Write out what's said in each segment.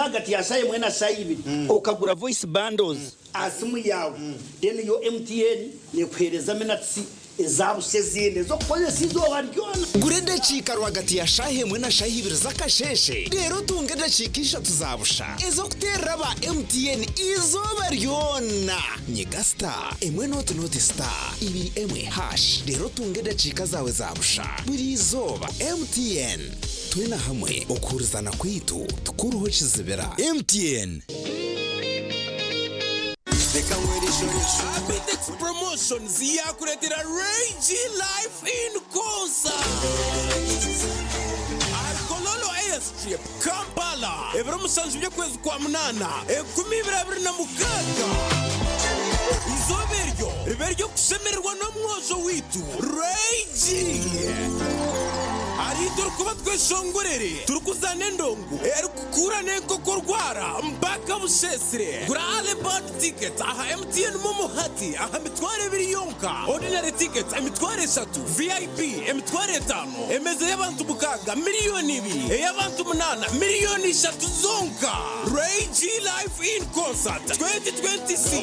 hagati ya sayi mwena sayi ukagura voice bundles asimu yawe then yo MTN nekwereza minatsi ezabusezine zo kukoze sizo baryona gurende chika rwagati ya shahe mwena shahi ibiri zakasheshe rero tungenda chikisha tuzabusha ezo kutera ba MTN izo baryona nyega star emwe not star ibiri emwe hash rero tungenda chika zawe zabusha buri izoba MTN twina hamwe okurizana kwitu tukuruho kizibera MTN. Abitex Promotions yakuletera Rage Life in concert. Kololo Airstrip Kampala ebiro musanzu byo kwezi kwa munana 2026 izoberyo riberyo kusemerwa no mwozo witu Rage ari kuba tweshongorere turukuzane ndongo erukukura neko korwara mpaka busesire gurale bad ticket aha MTN mumuhati aha mitware biriyonka ordinary ticket emitware 3 VIP emitware 5 emeze y'abantu bukaga miliyoni 2 y'abantu 8 miliyoni 3 zonka Rage Life in concert 2026.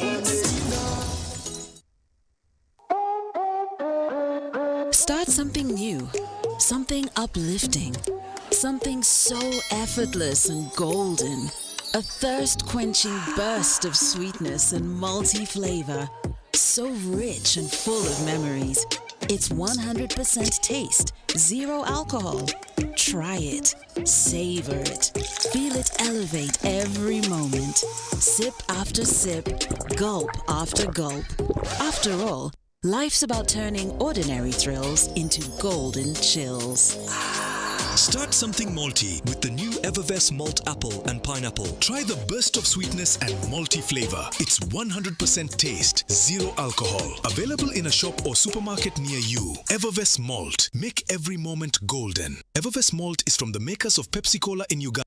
Start something new, something uplifting, something so effortless and golden. A thirst-quenching burst of sweetness and multi-flavor, so rich and full of memories. It's 100% taste, zero alcohol. Try it, savor it, feel it elevate every moment. Sip after sip, gulp after gulp. After all, life's about turning ordinary thrills into golden chills. Start something malty with the new Evervest Malt Apple and Pineapple. Try the burst of sweetness and malty flavor. It's 100% taste, zero alcohol. Available in a shop or supermarket near you. Evervest Malt. Make every moment golden. Evervest Malt is from the makers of Pepsi Cola in Uganda.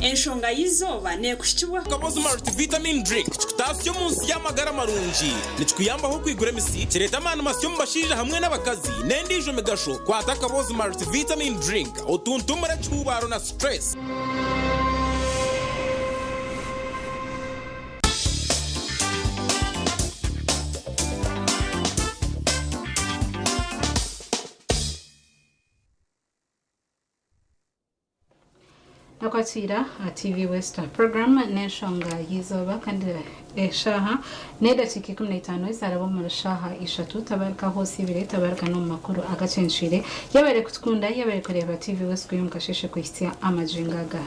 Enshonga yizoba nekushitibwa Kabozi multivitamin drink tasyo munsi y'amagara marungi nichikuyambaho kwigura misi kireta amana masyo mbashije hamwe n'abakazi nendijo megasho kwata Kabozi multivitamin drink otuntumura cyubaro na stress. Nakwatira TV West program neshonga yizoba kandi eshaha neda chiki 15 izarabo mu shaha ishatu tabarka hose ibire tabarka no makuru agacenshire yabere kutkunda yabere kureba TV West kuyumkasheshe kwistia amajingaga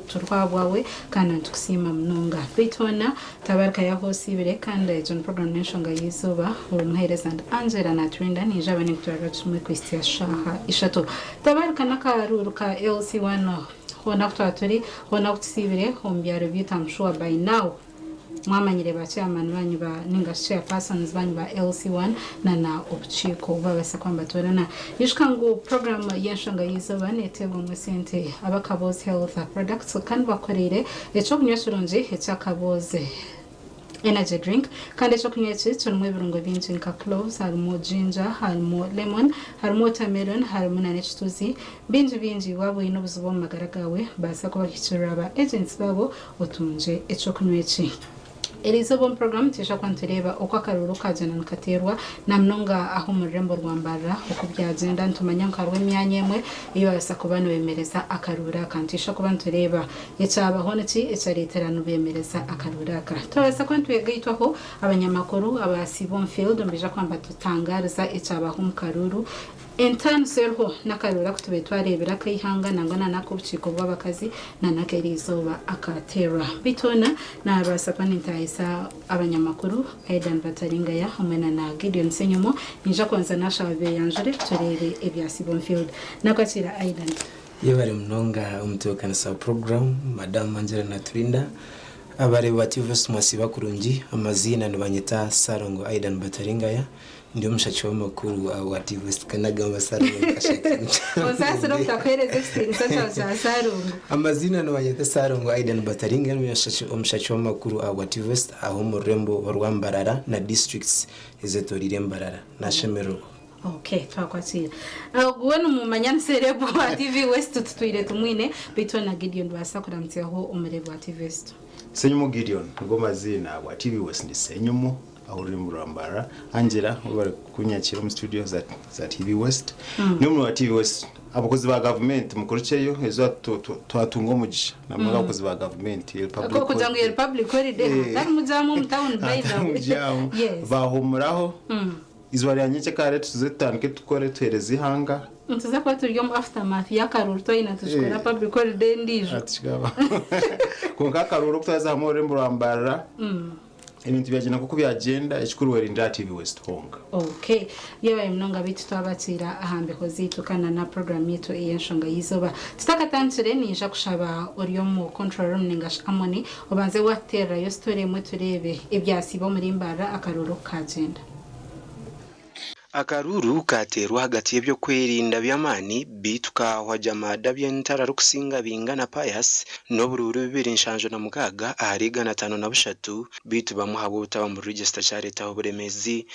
turwabwawe kandi tukusima mnunga bitona tabarka ya hose ibire kandi John program neshonga yizoba urumhereza and Angela na Trinda ni jabane kutwara tumwe kwistia shaha ishatu tabarka nakaruruka LC1 hona kutwaturi hona kutsibire hombyaro bitamshwa by now mwamanyire bachairman banyu ba ninga chairpersons banyu ba LC1 na obchiko babase kwamba torana yishkangu program yenshanga yizoba netego mu sente abakaboze health products kandi bakorere echo kunyashurunje echakaboze energy drink kandi cyo kunyetse tunwe birungo binji nka cloves harimo ginger harimo lemon harimo watermelon harimo na nechituzi binji wabo inobuzubo magaragawe basa ko bakicura aba agents babo otunje echo kunyetse Elizabeth program tisha kwantureba uko akaruru kajana nkaterwa namnonga aho murembo rwambara uko byagenda ntumanya nkarwe myanyemwe iyo basa kubana bemereza akarura kantisha kubantureba ecyabaho niki ecyareterano bemereza akarura ka tobasa kwantwegayitwaho abanyamakuru abasibon field mbija kwamba tutangariza ecyabaho mukaruru Entan serho nakarura kutube twarebera kayihanga nangana nakubchiko bw'abakazi nanakerizoba akatera bitona na barasapa nintayisa abanyamakuru Aidan Bataringaya hamwe na Gideon Senyomo ninja kwanza nashabe yanjure turere ebyasibon field nakwatira Aidan yebare mnonga umutokana sa program Madam Angela na Trinda Abare bati vs mwasiba kurungi amazina nibanyita Sarongo Aidan Bataringaya ndio mshachi wa makuru wa West Kanagamba Sarongo kashaka. Sasa ndo takwereze sasa za Sarongo. Amazina nibanyita Sarongo Aidan Bataringaya ndio mshachi wa makuru wa West aho murembo wa Rwambarara na districts ezetorire Mbarara na Shemeruko. Okay, twakwatira. Gwenu mumanyana serebo wa TV West tutwire tumwine bitwa na Gideon basa kuramtse aho umurebo wa TV West. Senyumu Gideon ngo mazina wa TV West ni Senyumu aho uri mu Rwambara Angela bari kunyakira mu studio za TV West. Ni mu wa TV West abakozi ba government mukoruceyo ezo twatungo mugisha namwe abakozi ba government republic ko kujanga republic holiday kandi mujamu mu town by the bahumuraho izwari yanyike kare tuzetanke tukore twereze ihanga ntuza kwa turyo mu aftermath ya karuru to ina tushikora public holiday ndijo atishikaba konka karuru kutaza hamore mu Rwambara ibintu byagenda kuko byagenda ikuru werinda TV West Honga. Okay, yewe mnonga bitu twabatira ahambe hozitu kana na program yetu eyensonga yizoba tutakatantsire nisha kushaba oriyo mu control room ningash amoni obanze watera yo story mwe turebe ibyasibo muri Mbara akaruru kagenda. Akaruru katerwa hagati y'ebyo kwerinda by'amani bituka wajamada by'entara rukusinga bingana Pius n'obururu 2016 ahariga na 5 bitu bamuhabuta mu register cha leta y'uburemezi.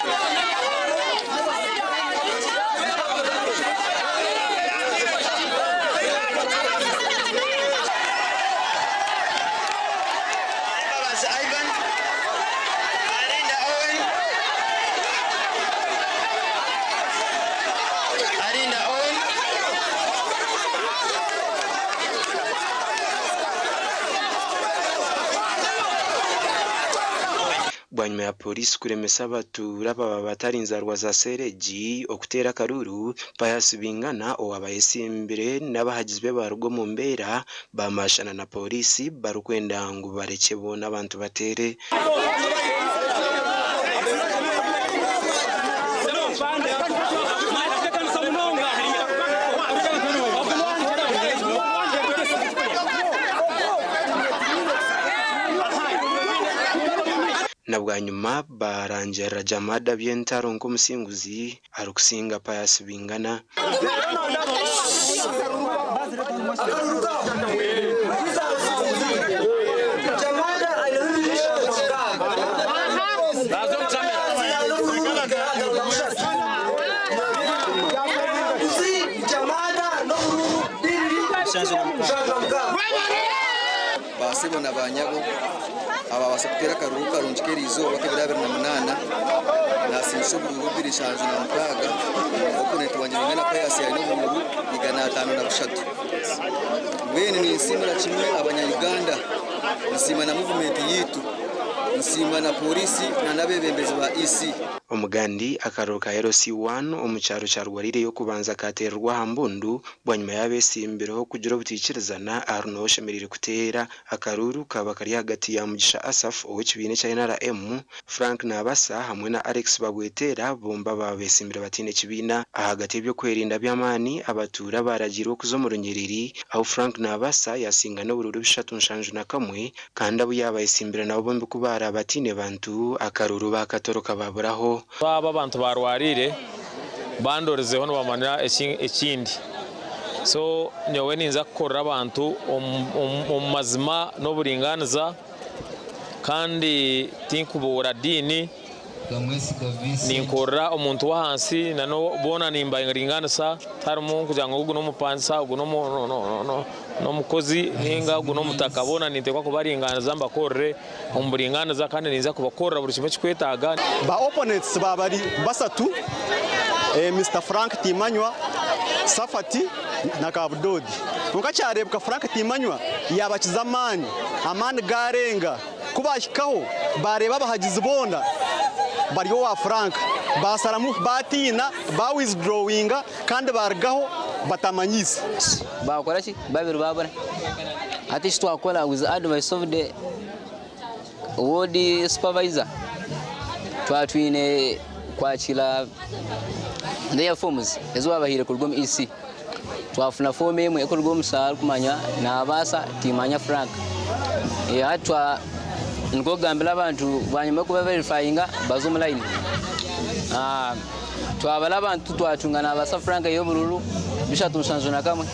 Banyuma ya polisi kuremesa abatura baba batarinza rwa za sereji okutera Karuru Pius bingana owabayesimbire n'abahagizwe barugo mu Mbera bamashana na polisi barukwenda ngo bareke bona abantu batere. Nabwa nyuma barangira jamada by'entaro ngo musinguzi arukusinga Pius bingana. Basibona banyabo aba basakutera Karuru karunjikera izuba kebira 28 nasinso burubiri shanje na mukaga okunete wanyanga na Pius ya no mu igana 5 bene ni nsimira kimwe abanya-Uganda nsima na movement yitu nsima na polisi na nabebembezi ba EC. Omugandi akaruru ka RC1 omucyaro cya Rwarire yo kubanza katerwa hambundu bwanyuma yabesimbireho kugira butikirizana Arno shemerire kutera akaruru kaba kari hagati ya Mugisha Asaf ow'ekibine cya NRM Frank Nabasa hamwe na Alex Babwetera bomba babesimbire batine kibina ahagati byo kwerinda by'amani abatura baragirwa kuzo mu Runyereri aho Frank Nabasa yasinga no bururu 3 kandi abo yabayesimbira nabo bombi kubara batine bantu akaruru bakatoroka baburaho. Baba abantu barwarire bandorezeho no bamanya ekindi so nyowe ninza gukora abantu mazima no buringaniza kandi tinkubura dini ninkora omuntu wahansi nano bona nimba ingaringanisa tarimo kugira ngo ugu no mupansa ugu no mukozi ninga ugu no mutaka bona nitekwa kubaringaniza mbakorre omburinganiza kandi ninza kubakorra buri kimwe kikwetaga ba opponents babari basatu Mr Frank Timanywa Safati na Kabudodi ukacyarebwa Frank Timanywa yabakizamani amani garenga kubashikaho bareba bahagize bonda bariyo wa Frank basaramu batina ba withdrawinga kandi bargaho batamanyisa bakora ki babiru babona ati twakora with advice of the ward supervisor twatwine kwakira their forms ezo babahire kurwo mu EC twafuna form emwe ekorwo musara kumanya nabasa Timanya Frank hatwa niko gambira abantu banyuma kuba verifyinga bazo mu line twabala abantu twatungana abasa franka y'obururu bishatu nsanzona kamwe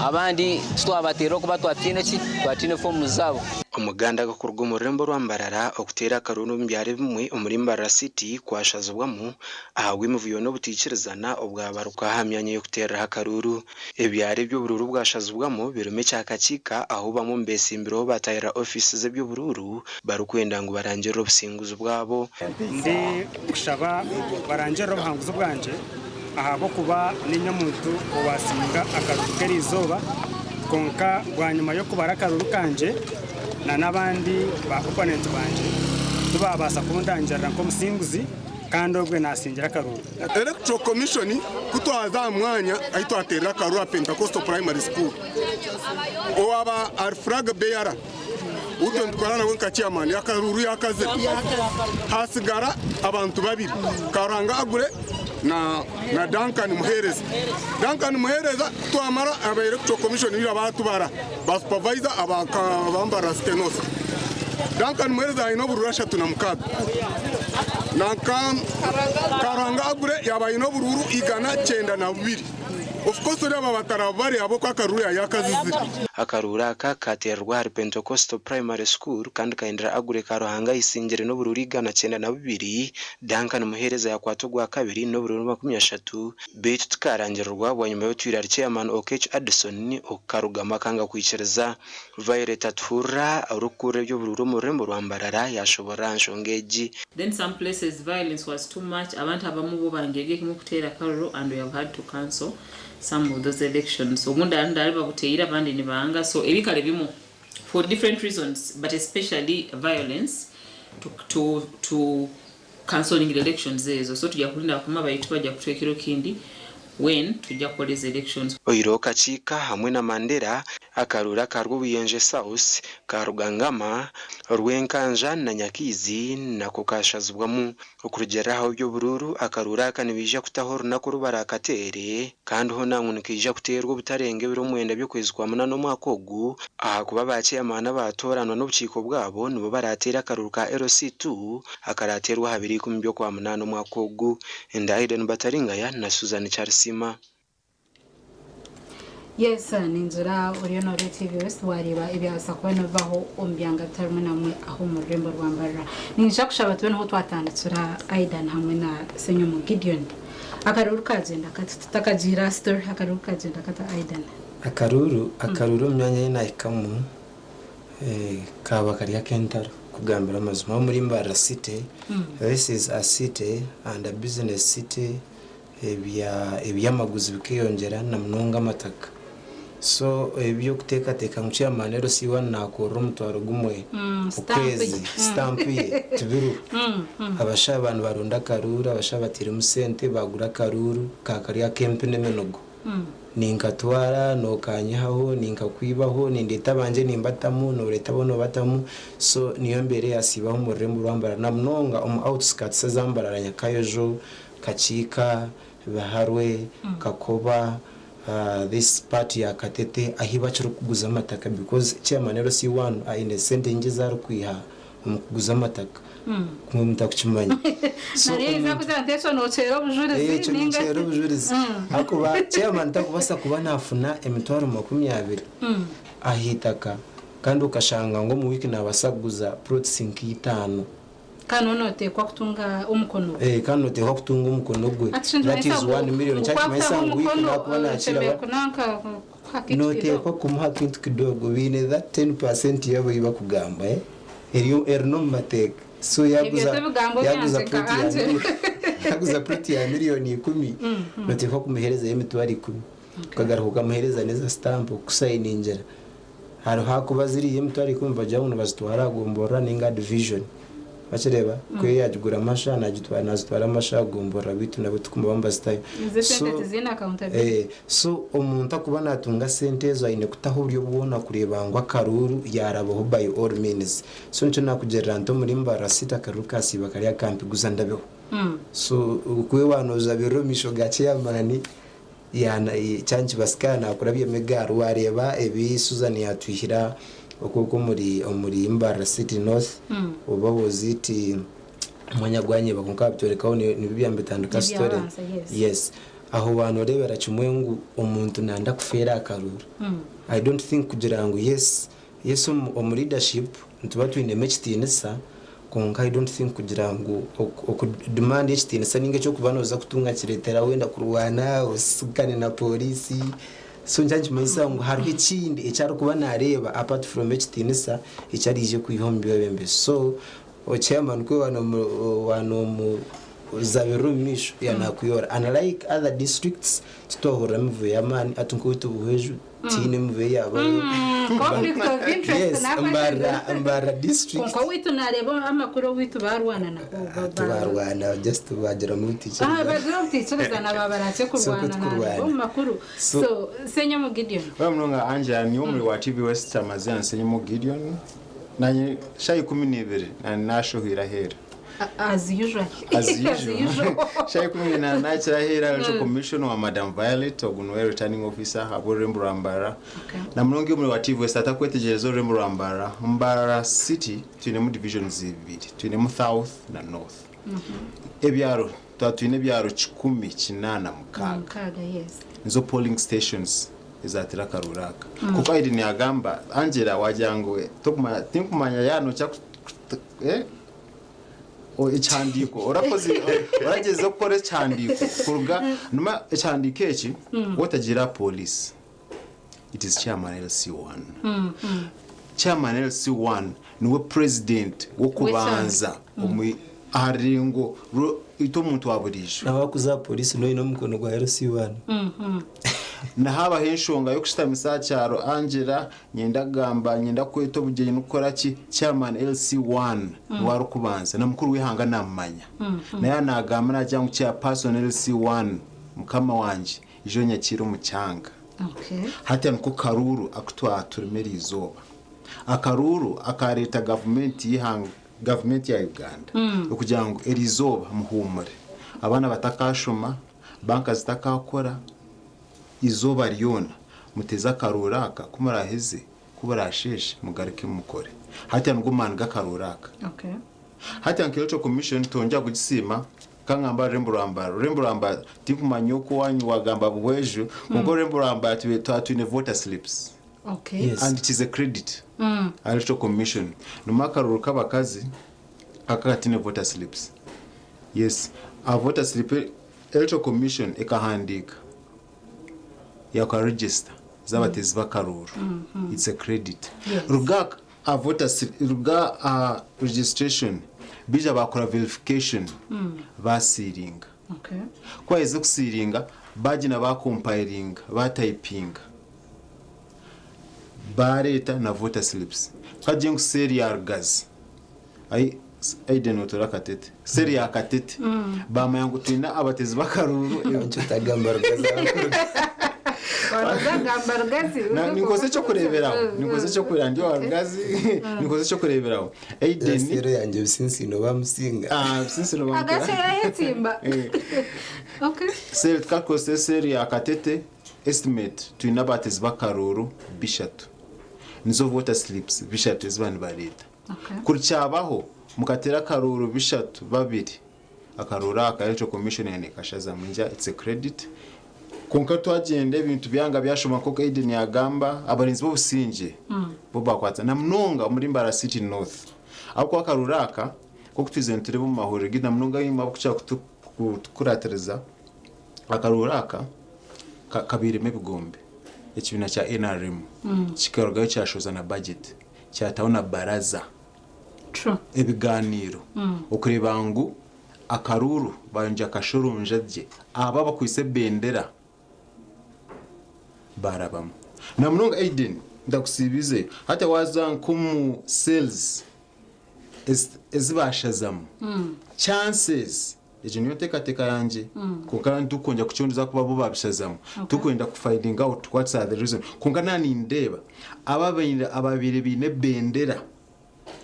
abandi twabatero kuba twatine form zabo umuganda gakorwa mu rurembo rwambarara okutera karunu mbyare bimwe umurimbarara city kwashazubwamo ahagwe muvuyo no butikirizana obwabaruka hamyanye yo kutera hakaruru ebyare by'ubururu bwashazubwamo birume cyakakika aho bamwe mbesimbiro batayira offices by'ubururu barukwenda ngo barangire obusinguzo bwabo ndi kushaba barangire obuhanguzo bwanje ahabo kuba n'inyamuntu owasinga akaruru kerizoba konka gwanyuma yo kubara akaruru kanje na nabandi ba opponent banje tubabasa kundangira ko musinguzi kandi obwe nasingira akaruru Electoral Commission kutwaza mwanya ahito atera akaruru a Pentecostal Primary School owaba Alfrag Beyara uto ntwarana wenka chairman yakaruru yakaze hasigara abantu babiri karanga agure na Duncan Muhereza twamara aba Electoral Commission bira batubara ba supervisor abambara stenos Duncan Muhereza ino bururasha tunamukaga karanga agure yabaye no bururu igana 92 of course aba batarabari abo kwa karura yakazizira akarura katerwa hari Pentecostal Primary School kandi kaindira agure karuhanga isingire no bururi gana 92 Duncan Muhereza yakwatugwa kabiri no bururu 13 betu tukarangirwa bwanyuma yo twira chairman Okech Addison okarugama kanga kwicereza Violet Atura urukure byo bururu mu rembo rwambarara yashobora nshongeji. Then some places violence was too much abantu abamubo bangege kimukutera karuro and we have had to cancel some of those elections. So munda ndaliba kuteira bandi ni banga so ebikale bimu for different reasons but especially violence to cancelling the elections ezo so tujja kulinda kuma bayitu bajja kutwekero kindi when tujja koleza elections. Oiroka chika hamwe na Mandera akarura karwo buyenje South karugangama rwenkanja na Nyakizi na kokashazubwamu okurugeraho byo bururu akarura kanibija kutahoro na kurubara akatere kandi ho namunikija kuterwa butarenge biro mwenda byo kwezwa munano mwakogu kuba bace amana batoranwa n'ubuciko bwabo nibo baratera akaruruka LC2 akaraterwa habiri ku mbyo kwa munano mwakogu Aiden Bataringaya na Susan Charsima. Yes, ninzura Oriono TV West wareba ibyasa kubona vaho ombyanga tarumwe namwe aho mu rembo rwambarira. Ninja kushaba tubona ho twatandatsura Aidan hamwe na Senyomo Gideon. Akaruru kagenda katakagira story akaruru kagenda kata Aidan. Akaruru myanya y'inayikamu kaba kari akentaro kugambira amazuma muri Mbara City. This is a city and a business city ebyamaguzi bikiyongera na mnonga mataka. So ebyo kuteka nkucya manero siwa nakora umutwaro gumwe ukwezi stamp ye tubiru abasha abantu barunda karuru abasha batira musente bagura karuru kakariya kempe nemenogo ninkatwara no kanyaho ninkakwibaho nindeta banje nimbatamu no leta bono batamu so niyo mbere yasibaho mu rembo rwambara na mnonga outskirts zambararanya kayojo kachika baharwe kakoba this party ya Katete ahiba cyo kuguza amataka because chairman LC1 aine sente ngizaro kwiha umukuguza amataka kumwe mutakukimanya so nariza kutanteso no cero bujurizi ninga cero bujurizi akuba chairman takubasa kuba nafuna emitwaro 20 ahitaka kandi ukashanga ngo mu wiki nabasaguza processing 5 kanono te kwa kutunga umukono kanote kwa kutunga umukono gwe that is 1 million chaki masangu wiki na kubona achira note kwa kumuha kintu kidogo wine that 10% yabo iba kugamba erino mateka so yaguza proti ya milioni 10 note kwa kumuhereza emitwari 10 kagaruka muhereza neza stamp kusaini injera haro hakuba ziri emitwari 10 bajyaho bazitwara gombora ninga division bacireba kwe yajugura amasha nazitwara amasha gombora bitu nabo tukumba stayo so umuntu akubana atunga sente zo ayine kutaho buryo bwona kureba ngo akaruru yarabaho by all means so nco nakugerera nto muri Mbara City akaruru kasiba kari akampi guzandabeho so kwe wanoza biro misho gace yamani yana chanchi baskana kurabye megaru wareba ebi Susan yatwihira okuko muri Mbarara City North oba woziti mwanyagwanye bakunka bitwerekaho ni bibyambe tanduka story yes aho bantu rebera kimwengu umuntu nanda kufera akaruru I don't think kugira ngo yes mu leadership ntuba twine mechitinesa konka I don't think kugira ngo demand echitinesa ninge cyo kubanoza kutunga kiretera wenda kurwana usukane na polisi so njanje mayisa ngo hari ikindi icyaro kuba nareba apart from echitinesa icyarije kwihombi bembe so chairman ko wano mu zaberumisho yanakuyora and like other districts stohora mvu yamani atunkubitu buheju tine mvu yabo conflict of interest Mbarara district ko witu nareba amakuru witu barwana na barwana just bagira mu teacher bagira teacher zana babaratse kurwana na makuru so senye mu Gideon bamnonga anja ni umwe wa TV West amazana senye mu Gideon nanye shayi 12 na nashohira hera as usual shayi 10 na chirahera Electoral Commission wa Madam Violet ogunwe returning officer abo Rembrandt na mnongi umwe wa TV West atakwetejerezo Rembrandt Mbarara City tune mu divisions zibiri tune mu South na North ebyaro twatune byaro 18 mukaga yes nzo polling stations izatira karuraka kuko iri ni agamba Angela wajangwe tokuma tinkumanya yano cya o ichandiko orakoze orageze gukora ichandiko kuruga numa ichandike iki wotagira police it is chairman LC1 chairman LC1 niwe president wo kubanza umwe aringo ito muntu waburisho nabakuza police no mukono gwa LC1 na haba henshonga yo kushitamisa cyaro Angela nyenda kweto bugeye nukora ki chairman LC1 wari kubanza na mukuru wihanga namanya na yanagamba na cyangwa cya person LC1 mukama wanje ijo nyakiro mu cyanga hati nuko karuru akutwa turemeri izoba akaruru akareta government ya Uganda ukugira ngo erizoba muhumure abana batakashoma banka zitakakora izoba ryona muteza karuraka kumaraheze kubarasheshe mugarike mukore hati ngo manga karuraka hati Electoral Commission tonja kugisima kangamba Rembrandt tinkumanyuko wanyu wagamba bwejo ngo Rembrandt twatune voter slips yes. And it is a credit Electoral Commission no makaruruka bakazi akatine voter slips yes a voter slip Electoral Commission ekahandika yaka register zabatezi bakaruru it's a credit ruga a voter ruga a registration bija bakora verification basiringa kwa izo kusiringa bagina ba compiling ba typing bareta na voter slips kajengu serial gas ai denotora katete serial katete bama yangu tina abatezi bakaruru ncutagamba gaza nikoze cyo kureberaho ndio wargazi nikoze cyo kureberaho sero yanje usinsino bamusinga usinsino bamusinga agashera yetimba sero twakose seri ya katete estimate tuinabatezi bakaruru bishatu nizo voter slips bishatu zibani barita kuricyabaho mukatera karuru bishatu babiri akarura aka Electoral Commission yane kashaza munja it's a credit konka twagende ibintu byanga byashoma ko Aiden yagamba abarinzi bo businje bo bakwatsa na mnonga muri Mbarara City North ako akaruraka ko kutwizentere mu mahoro gina mnonga yima kucha kuratereza akaruraka kabiri mebigombe ekibina cha NRM kikaroga cyashoza na budget cyataona baraza ebiganiro okureba ngo akaruru banje akashurunje je aba bakwise bendera barabam na mnonga Aiden ndakusibize hata wazan kumu sales ezibashazam chances ejinyo teka yanje kunkana ndukonja kuchondiza kuba bo babishazam tukwenda ku finding out what's the reason kunkana ni ndeba ababire bine bendera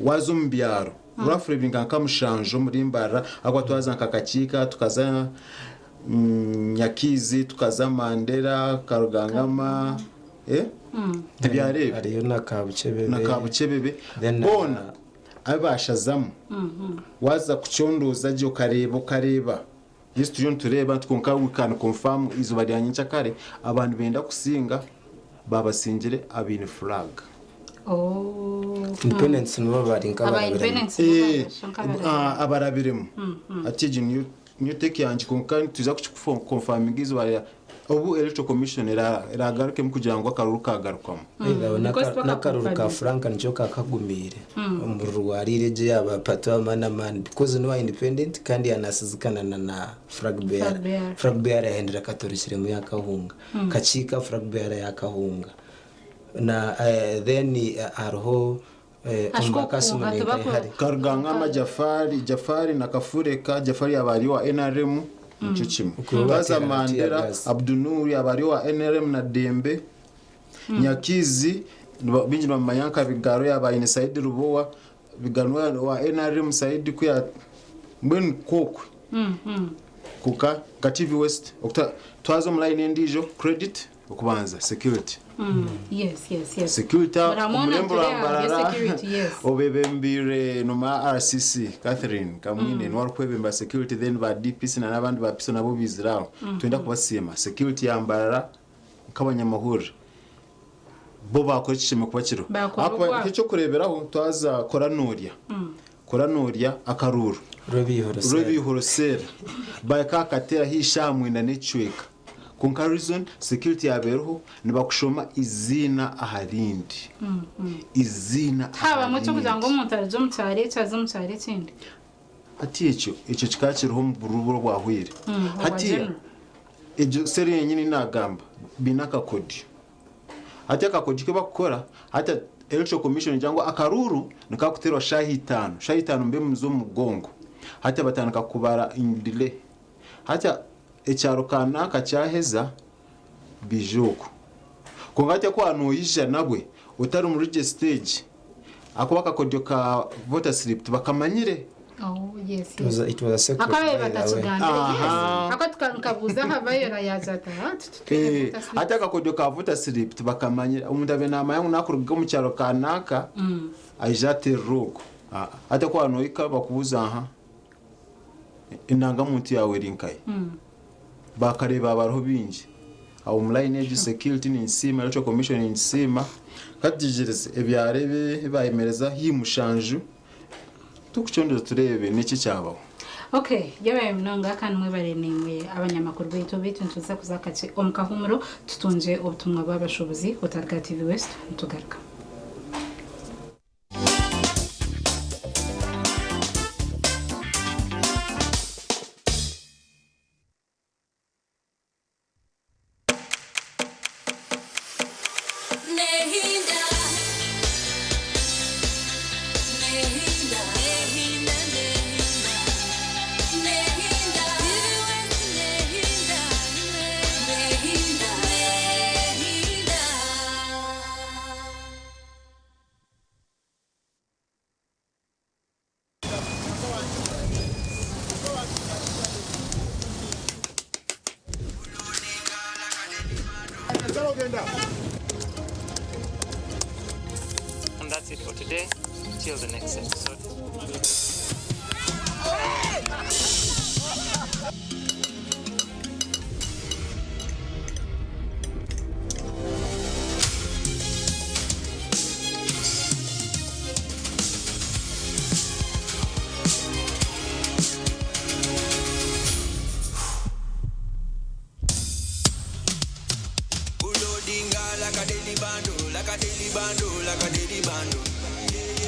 wazo mbyaro roughly binga kamushanjo muri Mbarara akwa twaza kakakika tukaza Nyakizi tukaza Mandera Karugangama tibyarebe ariyo nakabucebebe bona abashazamu waza kuchondoza je ukareba yesu tujon tureba twonka we can confirm izo baryanyica kare abantu benda kusinga babasingire abine flag independence no barinka abarabiremo ati new take yanjye konka tuza confirm izo barya ubu electoral commission iragaruke mu kugira ngo akaruru kagarukamo n'akaruru ka Frank nicyo kakagumire mu rwarire je yaba pato man because no independent kandi yanasizikana na Flag Bear yahendera katorishire mu yakahunga kacika Flag Bear yakahunga na then arho karuganga Jafari na Kafureka Jafari abari wa NRM icyo kimwe baza Mandela Abdunuri abari wa NRM na Dembe Nyakizi binjira mu mayanka bigaro yaba inside Rubowa biganwa wa NRM side kuya mbwen kokwe kuka ka TV West twazo online ndijo credit ukubanza security yes security umurembo rambarara obebembire noma RCC Catherine kamwine no kwebemba security then ba DPC na nabandi ba piso nabo biziraho twenda kubasima security yambarara nk'abanyamahoro bo bakoresheje kubakiro ako cyo kureberaho twaza koranuria akaruru robihorosera bakakatera hishamwe na necweka comparison security yaberoho nibakushoma izina aharindi izina haba mucyo kugira ngo umuntu araje mu cyare kindi ati icyo kikakiroho mu buruburo bwahwire ati ejo seri yenyine nagamba binaka kodi ati akakodi ke bakora ati electoral commission cyangwa akaruru nikakuterwa shahi 5 mbe muzo mugongo ati batanaka kubara indile ati ecyaro kanaka cyaheza bijuko kongate ko anoyija nabwe utari mu register akubaka kodyo ka voter slip bakamanyire yes it was a secret akabe batachuganda akatkankabuza habayo rayazata ataka kodyo ka voter slip bakamanyira umuntu abenama yangu nakuruga mu cyaro kanaka ajate ruko atako anoyika bakubuza inanga muntu yawe rinkaye bakareba abaroho bingi aho online age security ni nsima electoral commission ni nsima katigereze ebyarebe bayemereza himushanju tukuchondera turebe niki cyabaho okay yabaye mnonga kanwe barenimwe abanyamakuru betu ntuza kuzakace omukahumuro tutunje ubutumwa bw'abashobozi utarga TV West tugaruka And that's it for today. Till the next episode.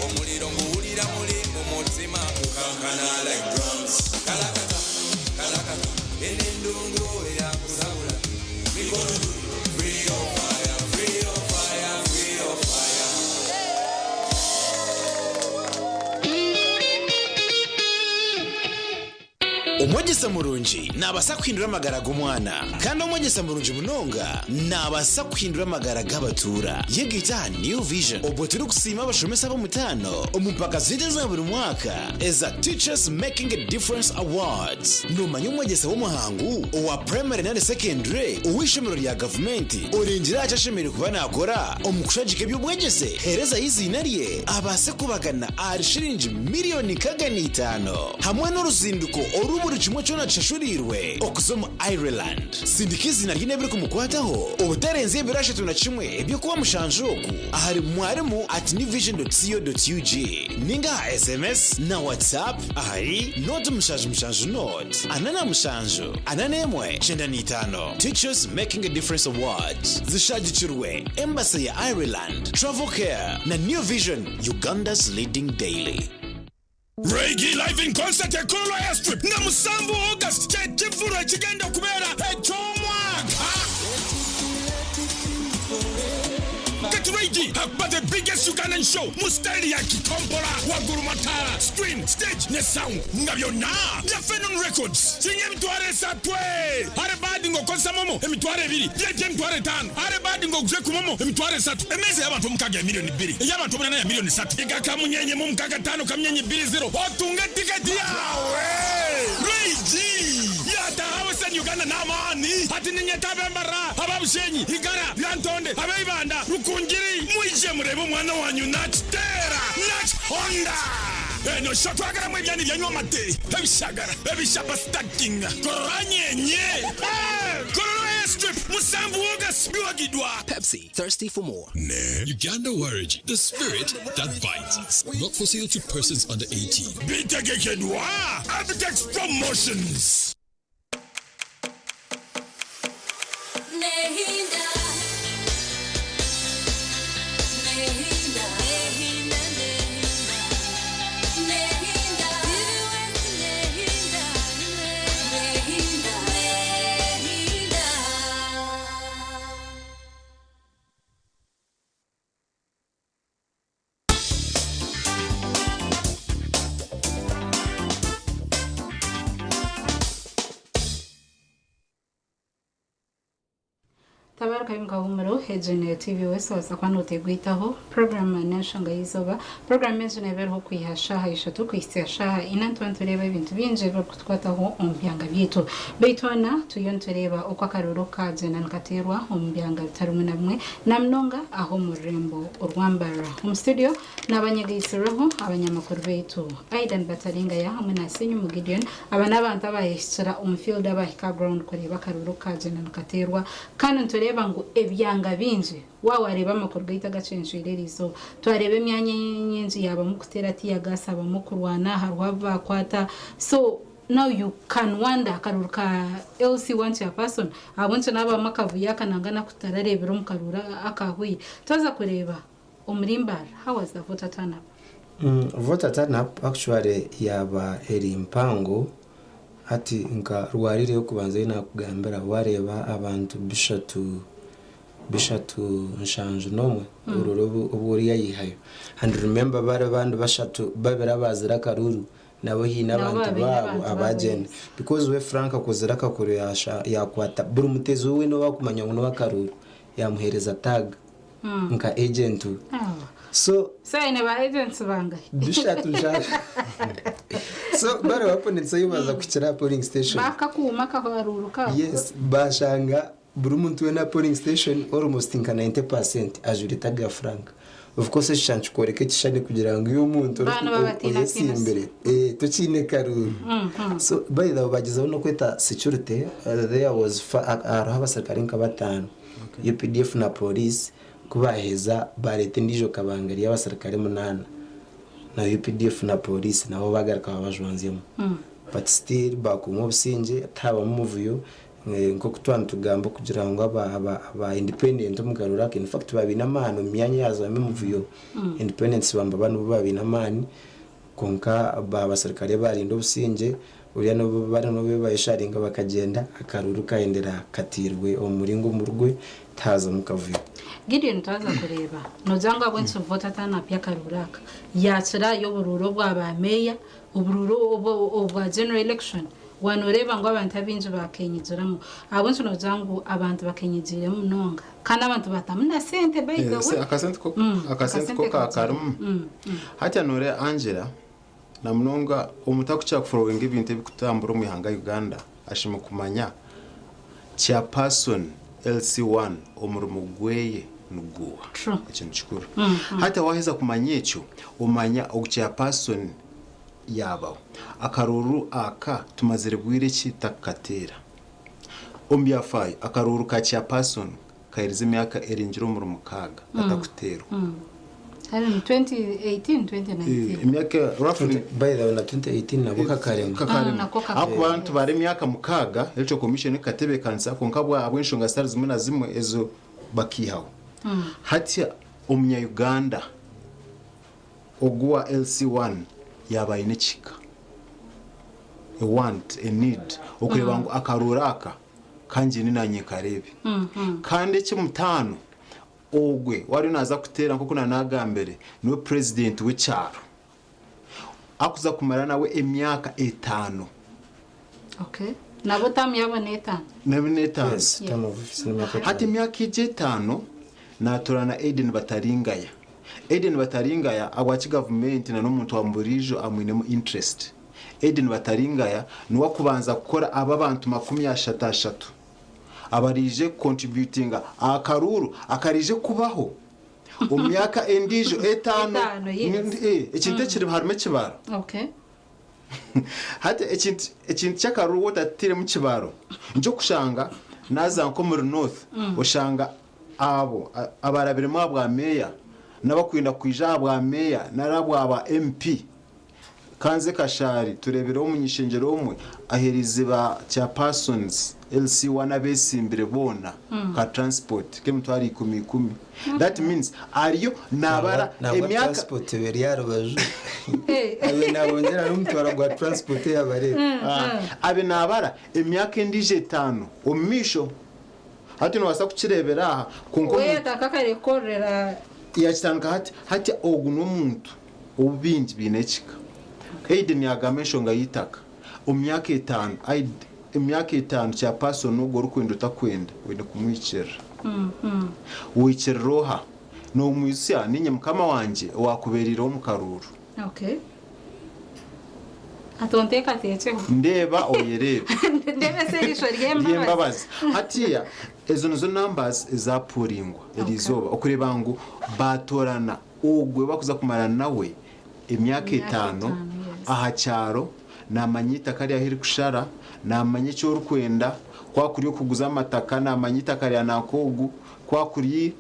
Omuliro nguwulira mulimbo mutima kukankana like drums kalakata ene ndungu yakuzabula mikono free of fire free of fire free of fire umwogesa murungi nabasa kwindura amagara g'umwana kandi umwogesa murungi munonga nabasa kwindura amagara g'abatura yegita New Vision ubwo turi kusima abashomesa bo mutano umupaka ziteza buri mwaka eza Teachers Making a Difference Awards numanya umwogesa w'umuhangu uwa primary na secondary uwishimiro rya government urinjira cyashimira kuba nakora umukushajike by'umwogese hereza izina rye abase kubagana arishirinji miliyoni kagani 5 hamwe n'uruzinduko uruburi kimwe cyo nacashurirwe okuzoma Ireland sindikizina ry'inebere kumukwataho ubutarenze birashe na kimwe ibyo kuba mushanjoku ahari mwarimu @newvision.co.ug ninga SMS na WhatsApp ahari not mushanjo not anana mushanjo ananemwe 95 Teachers Making a Difference Awards zishajicirwe Embassy ya Ireland Travel Care na New Vision Uganda's leading daily. Reggae live in concert at Kolo Airstrip na Musambu August chefura chigenda kubera echomwaka. Get ready for the biggest Ugandan show Mustali ya Kikompora Waguru Matara screen stage ne sound ngabyona ya Phenon Records sinye mtware satwe are badi ngo konsa momo emitware 2 yeje mtware 5 are badi ngo guje kumomo emitware 3 emeze yabantu mukage miliyoni 2 yabantu munana ya miliyoni 3 igaka munyenye mu mukage 5 kamnyenye 20 otunga ticket yawe Reggie yata awesen Uganda namani ati ninyetabe mbara ababushenyi igara yantonde abayibanda rukungiri mwije murebe mwana wanyu natera nat Honda no shotwagara mwebyani byanywa mate ebishaba starting koranyenye Kolo Airstrip Musambu August biwagidwa Pepsi, thirsty for more. Uganda Warrior, the spirit that bites. Not for sale to persons under 18. Bitagekedwa Avitex Promotions. tabaraka y'umugabo hejene TV wese wasa kwanote gwitaho program nashanga yizoba program yezo nebeho kwihasha hayishatu kwisasha inantontoreba ibintu binje bakutwataho umbyanga byitu beitona tuyontoreba uko akaruro kaje nankaterwa umbyanga bitarumwe namwe namnonga aho murembo urwambara mu studio nabanyegisiraho abanyamakuru beitu Aidan Bataringa ya hamwe na Senyu Mugideon abana abantu abayishira umfield abahika ground kureba akaruro kaje nankaterwa kandi bangu ebyanga binje wawareba amakuru gahita gacenshirerizo twarebe myanya nyenzi yaba mukutera tiya gasaba mukurwana harwava kwata so now you can wonder karuruka LC1 chairperson abonce naba makavuya kanangana kutararebera mukarura akahuye toza kureba umurimbara how was the voter turn up voter turn up actually yaba eri mpango ati nka rwarire yo kubanza ina kugambira wareba abantu bishatu nshanju nomwe ururubu uburi yayihayo and remember bare bandu bashatu babera bazira karuru nabo hina abantu babo abagene because we Frank akozera kakuru yakwata buri mutezi we no bakumanya ngo no karuru yamuhereza tag nka agent so ine ba agents bangahe bishatu nshanju so bare opponents yibaza kukira polling station bakakuma kaharuruka yes bashanga buri muntu we na polling station almost inka 90% ajuritaga Frank of course shanchu koreke kishane kugira ngo uyu muntu imbere tukine karuru so by the way bagize no kweta security there was abasirikare nka batanu UPDF na police kubaheza barete ndijo kabangari y'abasirikare 8 na UPDF na police nabo bagaraka babajwanzemo but still bakumo businje ataba mu muvuyo nko kutwana tugambo kugira ngo aba independent umugarura in fact babina amano myanya yazo muvuyo independence bamba banu babina amani konka basirikare barinda businje uriya no bari no bayisharinga bakagenda akaruru kaendera katirwe umuringo murwe taza mukavuyo Gideon taza kureba no janga bwenso voter tana pya karuraka yatsira yo bururo bwa ba meya ubururo obwa general election wanoreba ngo abantu abinje bakenyizuramo abonse no zangu abantu bakenyizire munonga kana abantu batamuna sente by the way akasente ko kakarum hata nore Angela na munonga umutakucha kufollowing ibintu bikutambura mu ihanga Uganda ashima kumanya chairperson LC1 umurumu gweye nuguwa ikintu kikuru hata waheza kumanya echo umanya chairperson yabaho akaruru aka tumazire bwire kitakatera ombyafaye akaruru ka chairperson kairize myaka erinjiro mu mukaga atakutero hari 2018 2019 imyaka roughly by the way na 2018 nabuka karemba ako bantu bare myaka mukaga electoral commission katebe kansa konkabwa abwenshonga stars zimwe na zimwe ezo bakihawo hati umunya Uganda ogwa LC1 yabaye n'ikika a want a need okureba ngo akaruraka kanje ni nanye karebe kandi kimutano ogwe wari naza kutera nko kuna nagambere no president w'icyaro akuza kumara nawe emyaka 5 okay nabo tam yaboneta hati myaka 5 naturana Eden Bataringaya agwachi government na n'umuntu wa mburijo amwinemo interest Eden Bataringaya nuwa kubanza gukora aba bantu 33 abarije contributing akaruru akarije kubaho umyaka endijo 5 ekinte kiri harime kibaro okay hati ekinte cyakaruru wotatire mu kibaro njo kushanga naza nko muri north ushanga abo abarabire mwabwa meya nabakwinda kwijaba bwa meya narabwa aba MP kanze kashari turebero umunyishengero umwe aherize ba chairpersons LC1 abesimbire bona ka transport kemutwari 10 that means ariyo nabara emyaka transport beri yarubaju abe nabongera n'umutwara gwa transport yabare abe nabara emyaka ndije 5 omisho hati no wasa kukirebera aha kunko we takakarekorera yachitanga hati oguno muntu ubinji binechika Aiden yagameshonga yitaka umyaka 5 imyaka 5 cya person ugo rukwenda utakwenda wende kumwicira wicira roha no umwisya ninye mukama wanje wakuberira mu karuru okay atonteka tete ndeba oyerebe ndebe serisho ryembabazi hatiya ezo nazo numbers ezapuringwa elizoba okureba ngo batorana ugwe bakuza kumara nawe imyaka 5 aha cyaro namanyita kari ahiri kushara namanye cyo rukwenda kwa kuri kuguza amataka namanyita kari anakogu kwa kuri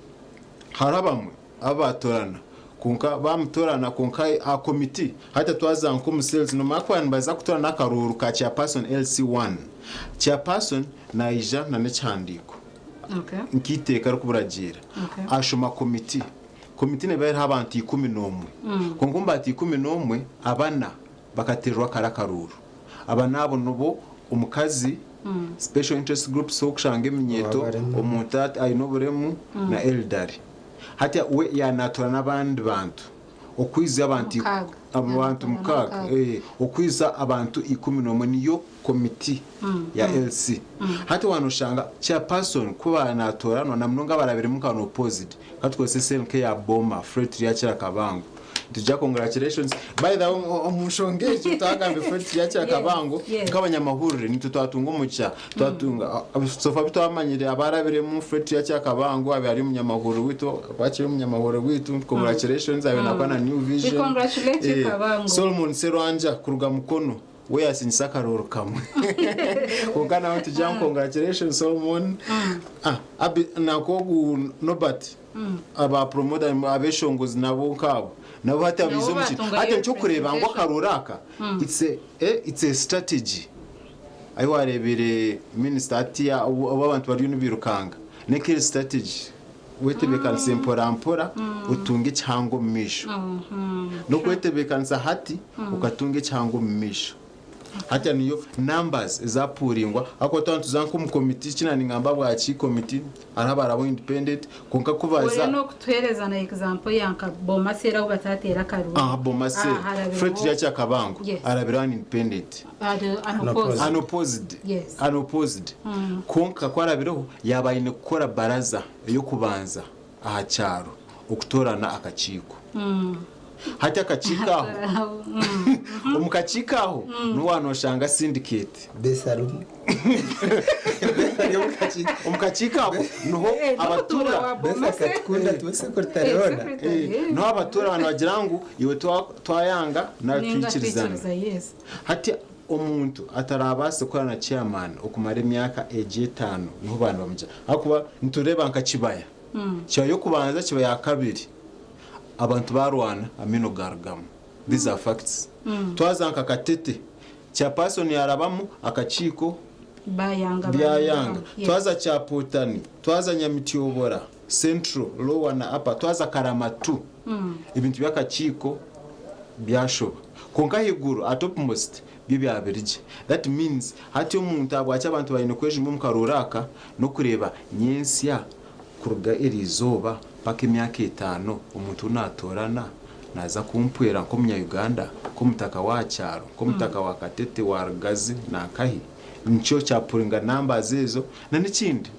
harabamwe abatorana kunka bamutorana kunka a committee hata twaza nko mu sales no makwan baza kutorana akaruru ka chairperson LC1 chairperson naija na nechandiko okay nkiteka rukuburagira ashoma committee ne bari habantu 11 konkumba ati 11 abana bakaterwa karakaruru abanabo nubo umukazi special interest groups so kushanga eminyeto omutat ayinoburemu na eldari hati we yanatora n'abandi bantu okwiza abantu mukaga okwiza abantu 11 niyo committee ya LC hati wanoshanga chairperson kuba natora no namnunga barabire mukano opposite katwese SNK ya Boma Fred Riachira Kabango tujya congratulations by the umushongeje utagambe Fred Riachira Kabango nk'abanyamahurire nitutwatunga umucya twatunga sofa bitwamanyire abarabire mu Fred Riachira Kabango abari munyamahurire wito bakiri munyamahurire wito congratulations abe nakwana new vision congratulations Kabango Solomon Serwanja kuruga mukono we asinyisa karoro kamwe kugana wantu tujya congratulations Solomon abi nakogu nobati aba promoter abeshongozi nabo nkabo nabo hata bizo muki hata cyo kureba ngo karuraka it's a strategy ayo warebere minister atia abantu bari n'ubirukanga nekere strategy wetebeka nsempora utunge cyango misho no kwetebekanza hati ukatunge cyango misho hata niyo numbers zapuringwa ako tantu zanko mu committee kinani ngamba bwa chi committee araba arabo independent konka kubaza no kutuhereza na example yanka bomasera ubatatera karu bomasera Fred yacha kabango arabira independent unopposed unopposed konka kwarabiro yabaye ne gukora baraza yo kubanza aha cyaro okutorana akachiko hata kachikaho umukachikaho nuwanoshanga syndicate besaru umukachikaho nuho abatura befakatkunda tusekortarona no abatura abantu bagirango iwe twayanga na twikirizana hati umuntu atarabase korana chairman okumara imyaka 5 nuho bantu bamuja akuba ntureba nkakibaya cyo yo kubanza kiba ya kabiri abantu barwana amino gargam these are facts twazanka katete cha person yarabamo akachiko bayanga twaza cha potani twaza nyamitiyobora central lower na upper twaza karamatu ibintu byakachiko byashoba konka higuru atopmost byabirije that means hati umuntu abwacha abantu bayine kwejimwe mukaruraka no kureba nyensya kuruga irizoba paka imyaka 5 umuntu natorana naza kumpwera ko munya Uganda ko mutaka wa cyaro ko mutaka wa katete wa Rugazi na kahi nicyo cyapuringa namba zezo na n'ikindi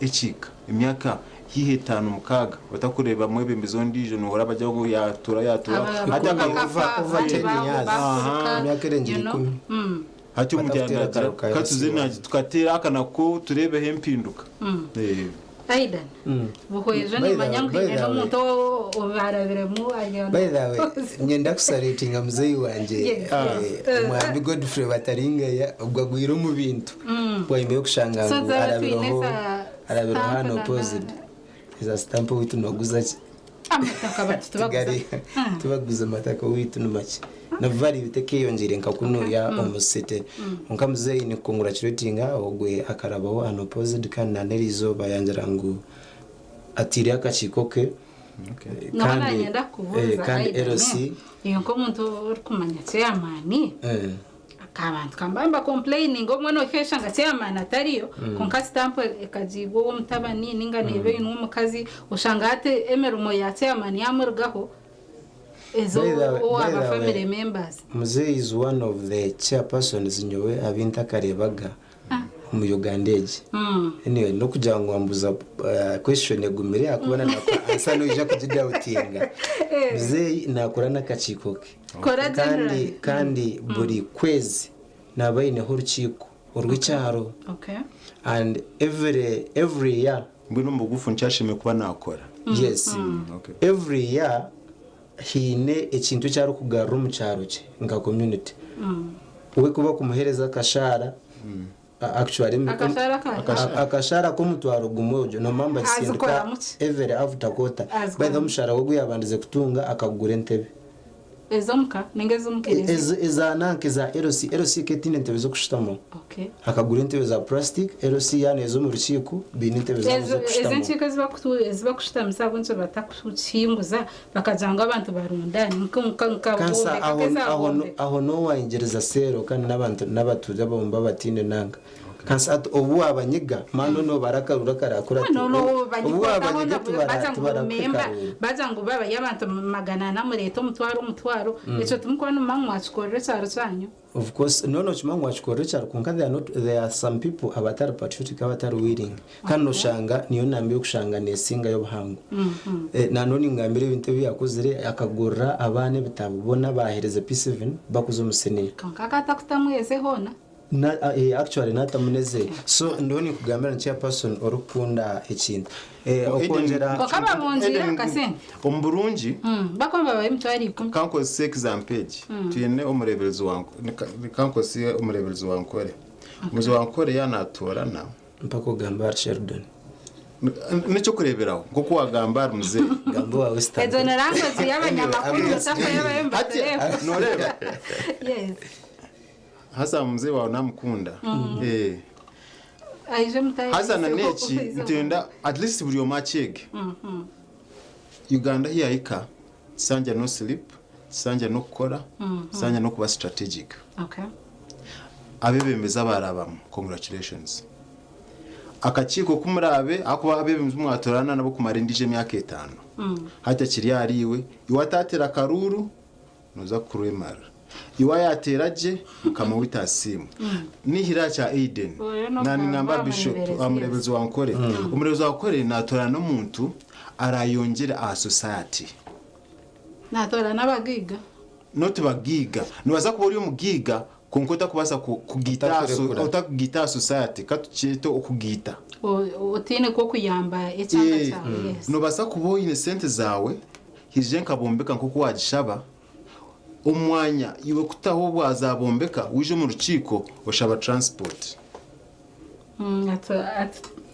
ecika imyaka hihe 5 mukaga batakureba mwebe mbizondi no hora bajya go yatura hata kuva 10 years imyaka irengera 10 hati umujyana katuzena tukatera akana ko turebe hempinduka Aidan buhoyeje ni manyankwine no muntu obarabiremu ayana by the way nyenda kusaritinga muzeyi wanje mwami Godfrey bataringa ya ubwagwira mu bintu bwayime kushanga arabiro hano opposite is a stamp witu noguza amataka batubaguza tubaguza amataka witu numaki navari biteke yongere nkakuno ya omusete nkamuzeyi ni congratulatinga ogwe akarabaho unopposed kandi na nerizo bayanjira ngo atiri akachikoke kandi LC iyo ko muntu urikumanya cyamani akabantu kambamba complaining omwe no keshanga cyamani atariyo konka stamp ekajigo umutabani ninga nebe n'umukazi ushanga ate emerumo ya cyamani yamurgaho ezo aba family members Muzeyi is one of the chairpersons nyowe abinta karebaga mu Ugandeje anyway no kugira ngo ambuza question egumire akubona na ansano ija kujidautinga Muzeyi nakora nakachikoke kandi buri kwezi nabayine horukiko urwicyaro and every year mbino mugufu ncyashime kuba nakora yes every year hine ekintu cyaro kugarura mu cyaro cye nka community uwe kuba kumuhereza kashara actually akashara ko mutwaro gumojo no mamba sindika every after quarter by the mushara wo yabandize kutunga akagura entebe ezomka ningezo mukiriza ezananke za LC ketine ntebe zo kushitamo akagura entebe za plastic LC yani ezo mu rukiko bini ntebe zo kushitamo ezenchika ziba kushitamo sabo nzo batakuchimbuza bakajanga abantu barundani kansa aho no waingereza sero kandi n'abatuja bomba batine nanga kansa at obu abanyiga mano no barakarura karakora obu abanyiga tubara bazangu baba yabantu magana na mureto mutwaro echo tumukwana mangwa chikorero cyaro cyanyu of course no chimangu chikorero cyaro konka there are some people abatari patriotic abatari willing kandi ushanga niyo nambiye kushanga nesinga yo buhangu nanone ngambire ibintu byakozere akagorra abane bitabubona bahereza P7 bakuzo musenera konka katakutamweze hona actually natamuneze so ndoni kugambira na chairperson orukunda ikintu okongera bakaba bonjira kasene omburungi bakomba bayimtwari kanko 6 example tuyene omurebelezi wanko kanko si omurebelezi wankore muzo wankore yanatorana mpako gambar Sheridan nicyo kureberaho kuko wagambara muze gambo wawe stand ezo narango ziy'abanyamakuru safa y'abayembatare noreba yes hasa mzee wa namkunda aije mutaye hasa na nechi ntenda at least buri omachege Uganda here ika sanja no sleep sanja no kukora sanja no kuba strategic abebembeza barabamo congratulations akakiko kumurabe akuba abebembeza mwatorana nabo kumarindije myaka 5 hata kiri yariwe iwatatera akaruru noza kuremara iwa yateraje kama witasimu nihira cha Aiden nani ngamba bishop amurebezi wankore umurebezi wakore natora no muntu arayongera a society natora nabagiga not bagiga nibaza ko uri umugiga kunkota kubasa kugita society katuchito okugita utine ko kuyamba ecyanga cyawe no basa kubo innocent zawe hirije nkabombeka nkuko wagishaba umwanya iwe kutaho bwazabombeka uje mu rukiko ushaba transport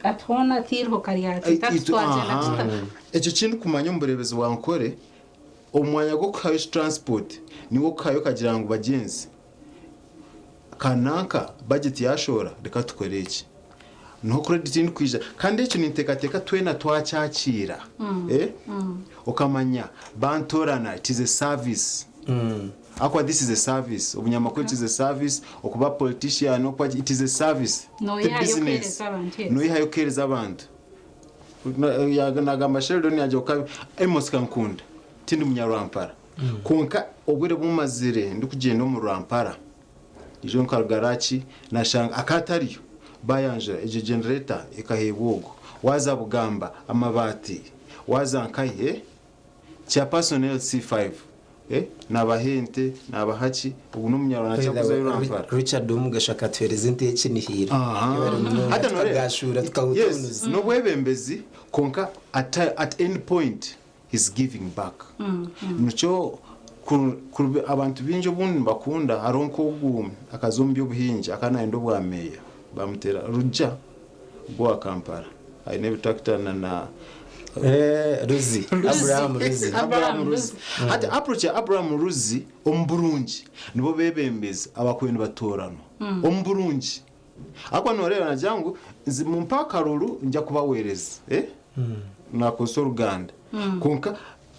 atona tirho kariyati tatwaje na icyo kintu kumanya umburebezi wankore umwanya go kayo transport niwo kayo kagira ngo bagenzi kanaka budget yashora reka tukoreke no credit ni kwija kandi icyo nintekateka twena twacyakira ukamanya bantorana it is a service akwa this is a service ubunyamakuru it is a service okuba politician okwa it is a service no yayo kereza abantu yaganaga Sheldon yajoka emosika nkunda tindi munyarampara konka obwire bumazire ndikugenda mu rampara ijo nkargarachi nashanga akatariyo bayanja eje generator ikahebwogo waza bugamba amabati waza nkaye cha personnel C5 nabahente nabahaki ubu n'umunyarwanda cyakuza y'urampara Richard Umugasha twerezente y'kinihira hata nogashura tukawutunuza no bwebembezi konka at any point he's giving back nuco abantu binje buntu bakunda aronko ugum akazumbi ubuhinja akanaendo bwameya bamutera ruja bwa Kampala I never talked na Ruzi Abraham Ruzi ati approach Abraham Ruzi omburungi nibo bebembeza abakwenu batorano omburungi akwa norera najangu zimumpaka ruru njya kubawereza nakosora Uganda konka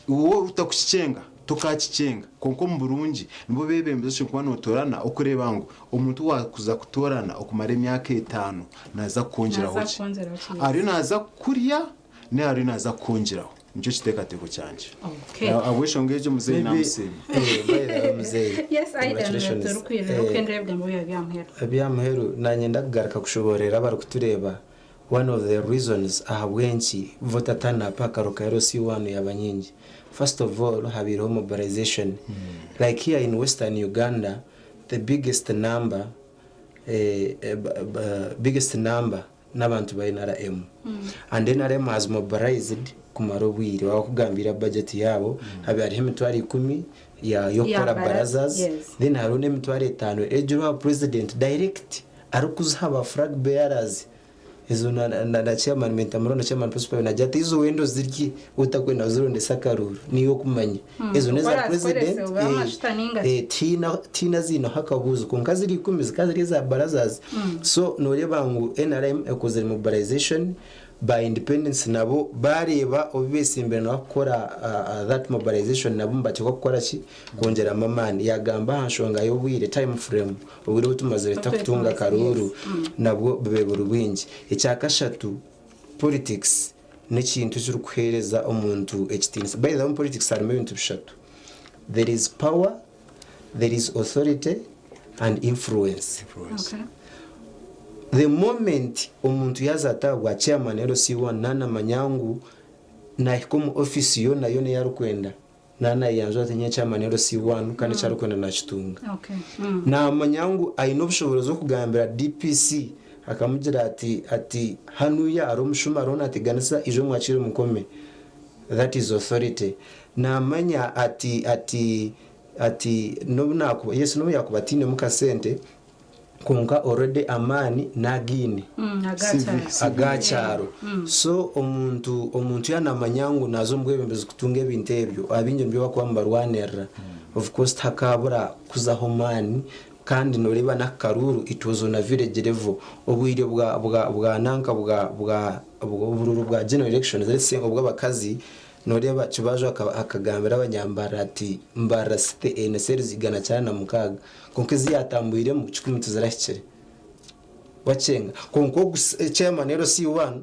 uwo utakukicenga tokakicenga konko mburungi nibo bebembeza cyo kuba notorana okureba ngo umuntu wakuza kutorana okumara emyaka 5 naza kongeraho ari naza kuriya ne ari naza kongeraho nicyo kitekateko cyanje abwisho ngeje muzeyi namuseni muzeyi yes I am turukwira ukendrebwa mu byamheru nanye ndagaruka kushoborera bari kutureba one of the reasons ahabwenki vota tana pakaruka erosi wanu yabanyingi first of all habiro mobilization like here in western Uganda the biggest number n'abantu ba NRM and NRM has mobilized kumarobwire wakugambira budget yabo habe ari emitwari 10 ya yokora barazas then harone emitwari 5 ejuru president direct arukuzaba flag bearers izo na chairman mentamuro na chairman principal na jati izo wendo ziriki utakwenda zironde sakaruru niyo kumanya izo neza president tina zino hakabuzu konkaziri 10 zikaziri za barazas so nore bangu NRM ekozere mobilization by independence nabo bareba obese imbere no gukora that mobilization nabo mbake gukora ki kongera amamani yagamba hanshonga yo bwire time frame ubure butumaze leta kutunga karuru nabwo beburu bwingi icyakashatu politics n'ikintu cyo kuhereza umuntu ekitinisa by the way politics are ibintu bishatu there is power there is authority and influence. Okay. The moment umuntu yazatagwa chairman LC1 nana manyangu na ikomu office yona yone yarukwenda nana yanzo atenye chairman LC1 kandi cyarukwenda na kitunga. Okay. Na manyangu ayino bushobozo zo kugambira DPC akamugira ati hanuya aromushuma rona atiganisa ijo mwakire mukome. That is authority. Na manya ati nobunako yes no yakubatine mukasente kunga already amani nagini agacharo so omuntu yana manyangu nazo mbwebembeze kutunga ebintu ebyo abinje mbyo bakwambarwanera of course takabura kuzahomani kandi noreba nakaruru itozo na village level obwire bwa nanka bwa bururu bwa general elections let's say obwa bakazi noreba kibajo akagambira abanyambara ati mbara site NSL zigana cyane na mukaga konke ziyatambuyire mu 10 tuzarahikire wacenga konko chairman rero C1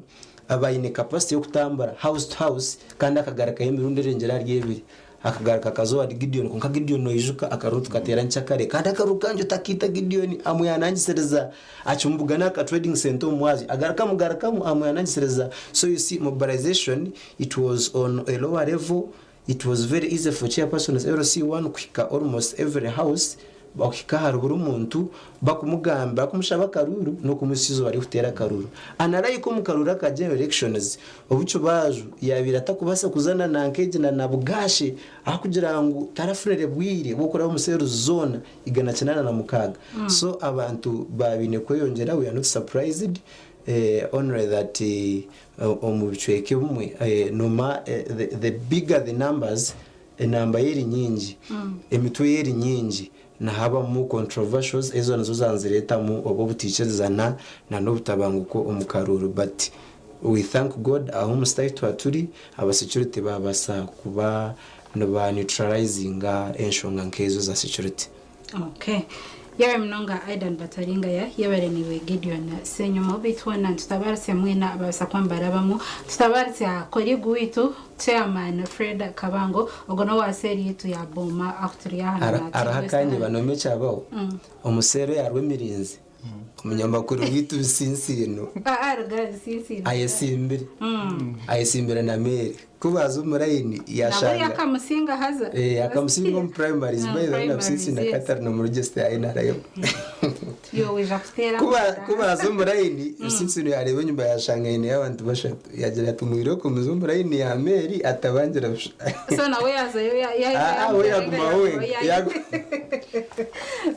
abayine capacity yo kutambara house to house kandi akagaraka y'imirundi rengera ry'ebiri akagaraka kazoa Gideon konka Gideon noyijuka akarutu katera nchakare kandi akarukanje takita Gideon amuyanangisereza acumbugana ka trading center umwazi agaraka mugarakamu amuyanangisereza. So you see mobilization, it was on a lower level. It was very easy for chairpersons LC1 kwika almost every house bakika harubura umuntu bakumugamba bakumushaba karuru no kumusizo bari kutera karuru anarayi ko mukarura ka elections obucyo baju yabirata kubasa kuzana na nkeje na bugashe akugira ngo tarafurere bwire bukora umuseru zone igana cyana na mukaga. So abantu babine ko yongera we are not surprised honor that omubichweke bumwe noma the bigger the numbers enamba yeri nyingi emitwe yeri nyingi na haba mu controversials ezo nazo zanzireta mu obo butikezana na no butabanguko umukaruru. But we thank God ahum state twaturi aba security babasa kuba no ba neutralizing enshonga nkezo za security. Okay. Yawe mnonga Aidan Bataringa yabare niwe Gideon senyuma bitwana tutabarse mwena abasa kwambara bamo tutabarse akori guitu chairman Fred Kabango ogono wa seri yetu ya boma actually arahakanye banomecha bawo omusero yarwe mirinzi umunyamakuru witu bisinsino ayesimbira na meri kubaza umurayini yashanga yakamusinga haza yakamusinga mu primaries by the way since na Qatar no mu register ya NRM yo weja kutera kubaza umurayini since no yarebe nyumba yashanga ine y'abantu bashatu yagira tumwiro ku muzumurayini ya meri atabangira so nawe yaza yo we yagumawe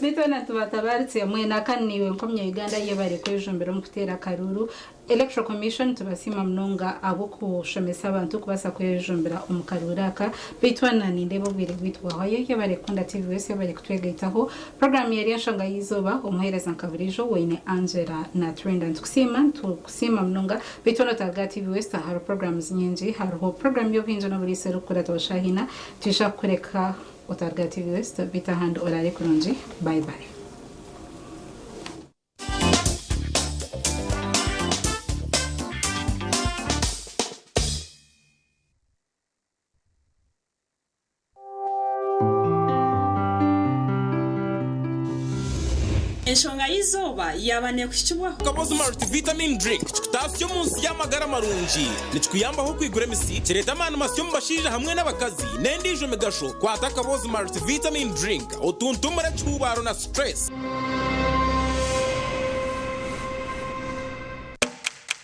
bitona tubatabaritse mwena kaniwe nkomye Uganda yebare kwejumbira mu kutera karuru Electoral Commission tubasima mnonga abo kushomesa abantu kubasa kwejumbira umukaruraka bitwana nindebo bire bitwa hoye yebare kunda TV wese yebare kutwegaitaho program yari yashanga yizoba umuhereza nkabirijo wene Angela na Trend tukusima mnonga bitwana taga TV wese hari programs nyingi hariho program yo hinjo na buri seru kura toshahina tisha kureka otarga TV wese bitahand orare kurunji. Bye bye. Enshonga yizoba yabane kushibwaho Kabozi multivitamin drink tutasyo munsi y'amagara marungi nichikuyambaho kwigura misi kireta amana masyo mbashije hamwe n'abakazi nendijo megasho kwata Kabozi multivitamin drink otuntumura cyubaro na stress.